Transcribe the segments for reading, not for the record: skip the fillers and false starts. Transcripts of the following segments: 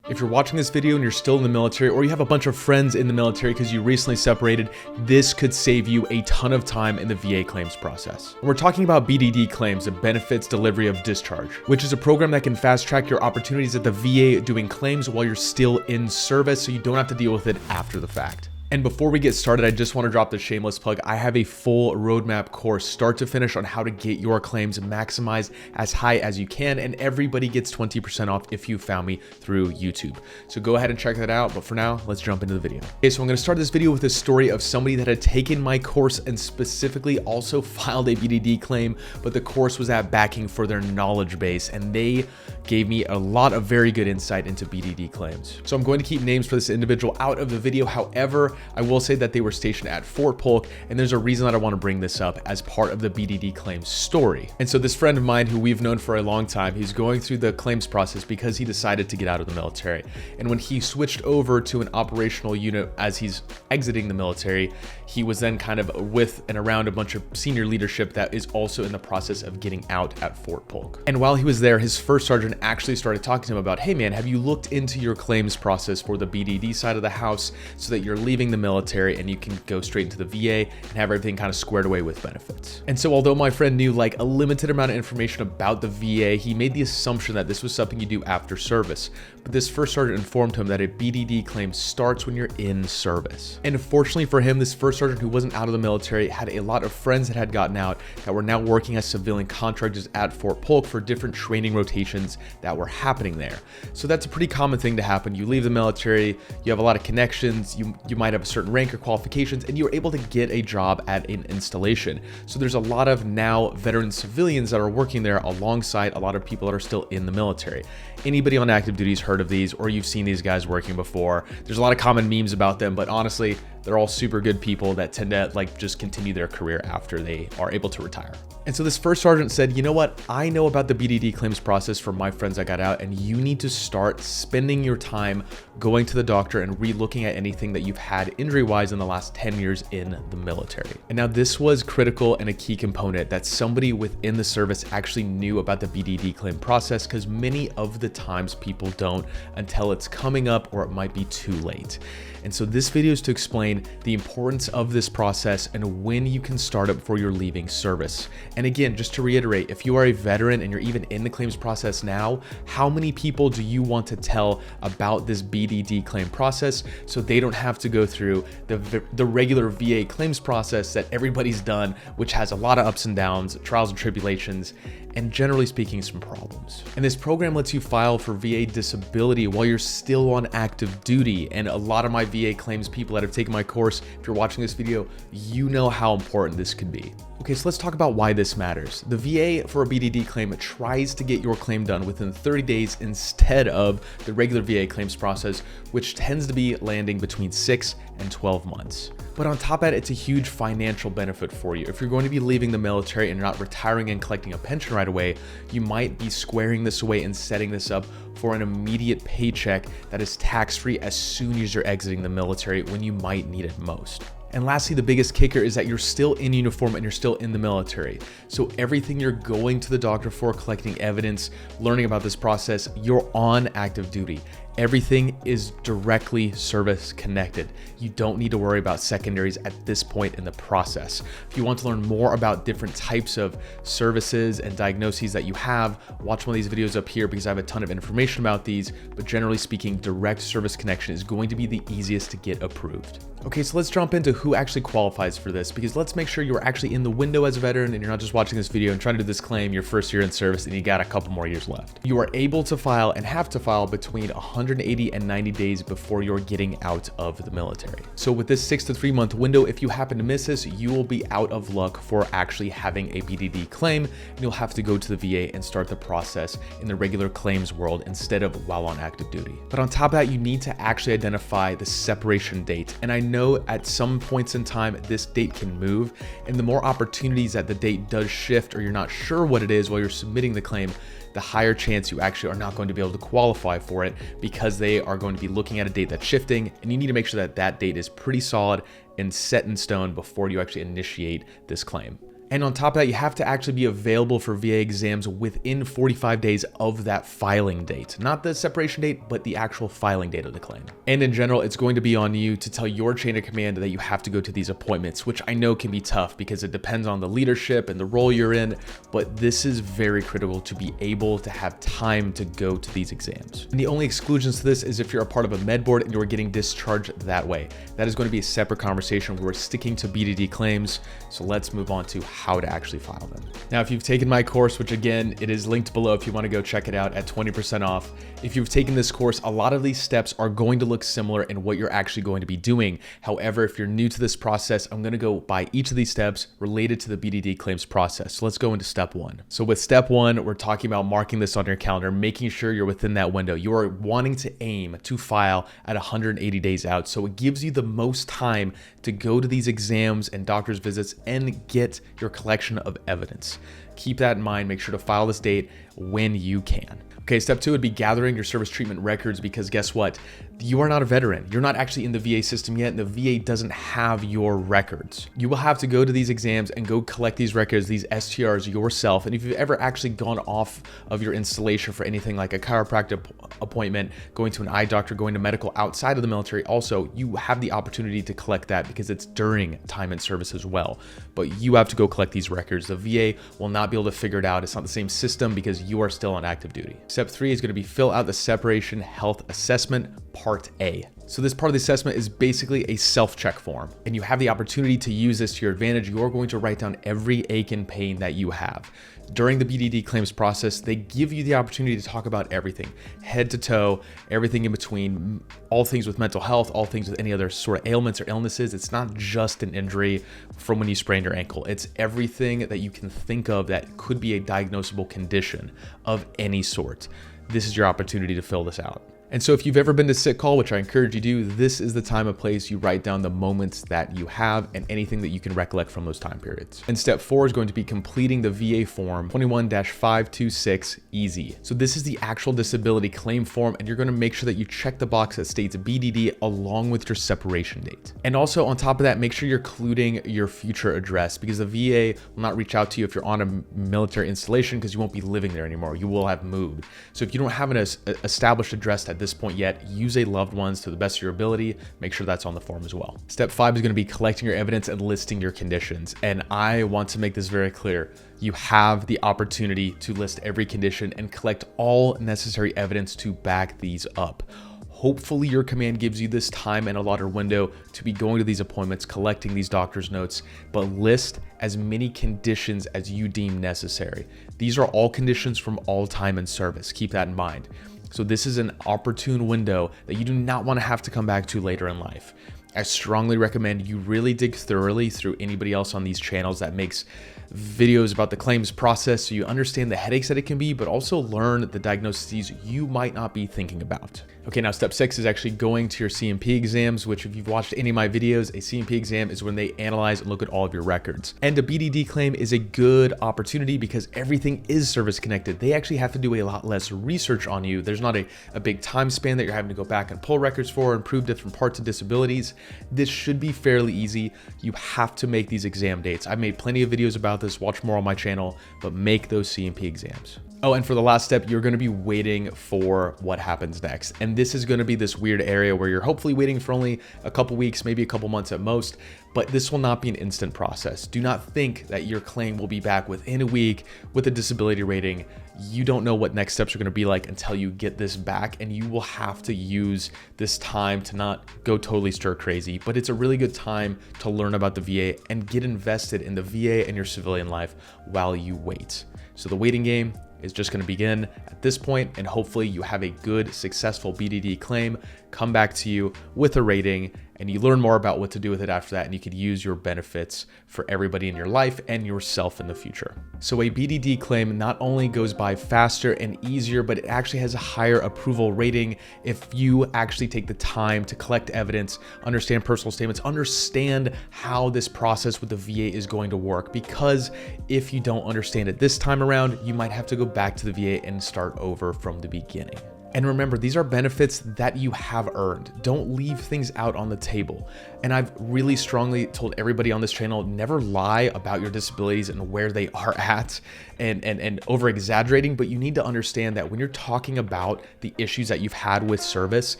If you're watching this video and you're still in the military, or you have a bunch of friends in the military because you recently separated, this could save you a ton of time in the VA claims process. We're talking about BDD Claims, the Benefits Delivery of Discharge, which is a program that can fast track your opportunities at the VA doing claims while you're still in service, so you don't have to deal with it after the fact. And before we get started, I just want to drop the shameless plug. I have a full roadmap course, start to finish, on how to get your claims maximized as high as you can. And everybody gets 20% off if you found me through YouTube. So go ahead and check that out. But for now, let's jump into the video. Okay, so I'm going to start this video with a story of somebody that had taken my course and specifically also filed a BDD claim, but the course was at backing for their knowledge base. And they gave me a lot of very good insight into BDD claims. So I'm going to keep names for this individual out of the video. However, I will say that they were stationed at Fort Polk, and there's a reason that I want to bring this up as part of the BDD claims story. And so this friend of mine who we've known for a long time, he's going through the claims process because he decided to get out of the military. And when he switched over to an operational unit as he's exiting the military, he was then kind of with and around a bunch of senior leadership that is also in the process of getting out at Fort Polk. And while he was there, his first sergeant actually started talking to him about, hey man, have you looked into your claims process for the BDD side of the house so that you're leaving the military and you can go straight into the VA and have everything kind of squared away with benefits. And so although my friend knew like a limited amount of information about the VA, he made the assumption that this was something you do after service. But this first sergeant informed him that a BDD claim starts when you're in service. And fortunately for him, this first sergeant who wasn't out of the military had a lot of friends that had gotten out that were now working as civilian contractors at Fort Polk for different training rotations that were happening there. So that's a pretty common thing to happen. You leave the military, you have a lot of connections, you might have a certain rank or qualifications, and you're able to get a job at an installation. So there's a lot of now veteran civilians that are working there alongside a lot of people that are still in the military. Anybody on active duty has heard of these, or you've seen these guys working before. There's a lot of common memes about them, but honestly, they're all super good people that tend to like just continue their career after they are able to retire. And so this first sergeant said, you know what? I know about the BDD claims process from my friends that got out, and you need to start spending your time going to the doctor and re-looking at anything that you've had injury-wise in the last 10 years in the military. And now this was critical and a key component that somebody within the service actually knew about the BDD claim process, because many of the times people don't until it's coming up or it might be too late. And so this video is to explain the importance of this process and when you can start it before you're leaving service. And again, just to reiterate, if you are a veteran and you're even in the claims process now, how many people do you want to tell about this BDD claim process so they don't have to go through the regular VA claims process that everybody's done, which has a lot of ups and downs, trials and tribulations, and generally speaking, some problems. And this program lets you file for VA disability while you're still on active duty. And a lot of my VA claims people that have taken my course, if you're watching this video, you know how important this could be. Okay, so let's talk about why this matters. The VA for a BDD claim tries to get your claim done within 30 days instead of the regular VA claims process, which tends to be landing between 6 and 12 months. But on top of that, it's a huge financial benefit for you. If you're going to be leaving the military and you're not retiring and collecting a pension right away, you might be squaring this away and setting this up for an immediate paycheck that is tax-free as soon as you're exiting the military when you might need it most. And lastly, the biggest kicker is that you're still in uniform and you're still in the military. So everything you're going to the doctor for, collecting evidence, learning about this process, you're on active duty. Everything is directly service connected. You don't need to worry about secondaries at this point in the process. If you want to learn more about different types of services and diagnoses that you have, watch one of these videos up here because I have a ton of information about these, but generally speaking, direct service connection is going to be the easiest to get approved. Okay, so let's jump into who actually qualifies for this, because let's make sure you're actually in the window as a veteran and you're not just watching this video and trying to do this claim your first year in service and you got a couple more years left. You are able to file and have to file between 180 and 90 days before you're getting out of the military. So with this 6 to 3 month window, if you happen to miss this, you will be out of luck for actually having a BDD claim, and you'll have to go to the VA and start the process in the regular claims world instead of while on active duty. But on top of that, you need to actually identify the separation date. And I know at some points in time, this date can move, and the more opportunities that the date does shift or you're not sure what it is while you're submitting the claim, the higher chance you actually are not going to be able to qualify for it, because they are going to be looking at a date that's shifting, and you need to make sure that that date is pretty solid and set in stone before you actually initiate this claim. And on top of that, you have to actually be available for VA exams within 45 days of that filing date. Not the separation date, but the actual filing date of the claim. And in general, it's going to be on you to tell your chain of command that you have to go to these appointments, which I know can be tough because it depends on the leadership and the role you're in, but this is very critical to be able to have time to go to these exams. And the only exclusions to this is if you're a part of a med board and you're getting discharged that way. That is going to be a separate conversation. We're sticking to BDD claims, so let's move on to how to actually file them. Now, if you've taken my course, which again, it is linked below if you want to go check it out at 20% off. If you've taken this course, a lot of these steps are going to look similar in what you're actually going to be doing. However, if you're new to this process, I'm going to go by each of these steps related to the BDD claims process. So let's go into step one. So with step one, we're talking about marking this on your calendar, making sure you're within that window. You are wanting to aim to file at 180 days out. So it gives you the most time to go to these exams and doctor's visits and get your collection of evidence. Keep that in mind. Make sure to file this date when you can. Okay, step two would be gathering your service treatment records, because guess what? You are not a veteran. You're not actually in the VA system yet, and the VA doesn't have your records. You will have to go to these exams and go collect these records, these STRs yourself. And if you've ever actually gone off of your installation for anything like a chiropractic appointment, going to an eye doctor, going to medical outside of the military, also, you have the opportunity to collect that because it's during time and service as well. But you have to go collect these records. The VA will not be able to figure it out. It's not the same system because you are still on active duty. Step three is going to be fill out the separation health assessment, Part A. So this part of the assessment is basically a self-check form, and you have the opportunity to use this to your advantage. You're going to write down every ache and pain that you have. During the BDD claims process, they give you the opportunity to talk about everything, head to toe, everything in between, all things with mental health, all things with any other sort of ailments or illnesses. It's not just an injury from when you sprained your ankle. It's everything that you can think of that could be a diagnosable condition of any sort. This is your opportunity to fill this out. And so if you've ever been to sick call, which I encourage you to do, this is the time and place you write down the moments that you have and anything that you can recollect from those time periods. And step four is going to be completing the VA form 21-526 easy. So this is the actual disability claim form, and you're going to make sure that you check the box that states BDD along with your separation date. And also on top of that, make sure you're including your future address, because the VA will not reach out to you if you're on a military installation because you won't be living there anymore. You will have moved. So if you don't have an established address at this point yet, use a loved one's to the best of your ability. Make sure that's on the form as well. Step five is going to be collecting your evidence and listing your conditions. And I want to make this very clear. You have the opportunity to list every condition and collect all necessary evidence to back these up. Hopefully your command gives you this time and allotted window to be going to these appointments, collecting these doctor's notes, but list as many conditions as you deem necessary. These are all conditions from all time and service. Keep that in mind. So this is an opportune window that you do not want to have to come back to later in life. I strongly recommend you really dig thoroughly through anybody else on these channels that makes videos about the claims process so you understand the headaches that it can be, but also learn the diagnoses you might not be thinking about. Okay, now step six is actually going to your C&P exams, which if you've watched any of my videos, a C&P exam is when they analyze and look at all of your records. And a BDD claim is a good opportunity because everything is service connected. They actually have to do a lot less research on you. There's not a big time span that you're having to go back and pull records for and prove different parts of disabilities. This should be fairly easy. You have to make these exam dates. I've made plenty of videos about this. Watch more on my channel, but make those C&P exams. Oh, and for the last step, you're going to be waiting for what happens next. And this is going to be this weird area where you're hopefully waiting for only a couple weeks, maybe a couple months at most, but this will not be an instant process. Do not think that your claim will be back within a week with a disability rating. You don't know what next steps are going to be like until you get this back, and you will have to use this time to not go totally stir crazy, but it's a really good time to learn about the VA and get invested in the VA and your civilian life while you wait. So the waiting game is just going to begin at this point, and hopefully you have a good, successful BDD claim come back to you with a rating, and you learn more about what to do with it after that, and you could use your benefits for everybody in your life and yourself in the future. So a BDD claim not only goes by faster and easier, but it actually has a higher approval rating if you actually take the time to collect evidence, understand personal statements, understand how this process with the VA is going to work. Because if you don't understand it this time around, you might have to go back to the VA and start over from the beginning. And remember, these are benefits that you have earned. Don't leave things out on the table. And I've really strongly told everybody on this channel, never lie about your disabilities and where they are at and over exaggerating, but you need to understand that when you're talking about the issues that you've had with service,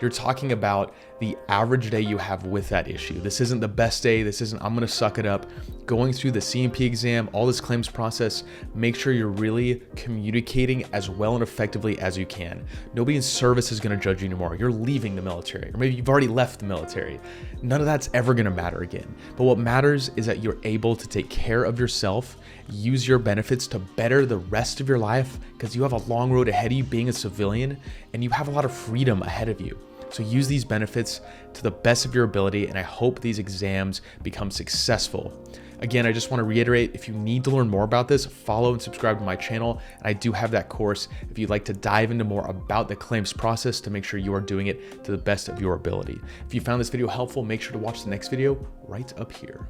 you're talking about the average day you have with that issue. This isn't the best day. This isn't, I'm gonna suck it up. Going through the C&P exam, all this claims process, make sure you're really communicating as well and effectively as you can. Nobody in service is gonna judge you anymore. You're leaving the military, or maybe you've already left the military. None of that's ever gonna matter again. But what matters is that you're able to take care of yourself, use your benefits to better the rest of your life, because you have a long road ahead of you being a civilian, and you have a lot of freedom ahead of you. So use these benefits to the best of your ability, and I hope these exams become successful. Again, I just want to reiterate, if you need to learn more about this, follow and subscribe to my channel. And I do have that course if you'd like to dive into more about the claims process to make sure you are doing it to the best of your ability. If you found this video helpful, make sure to watch the next video right up here.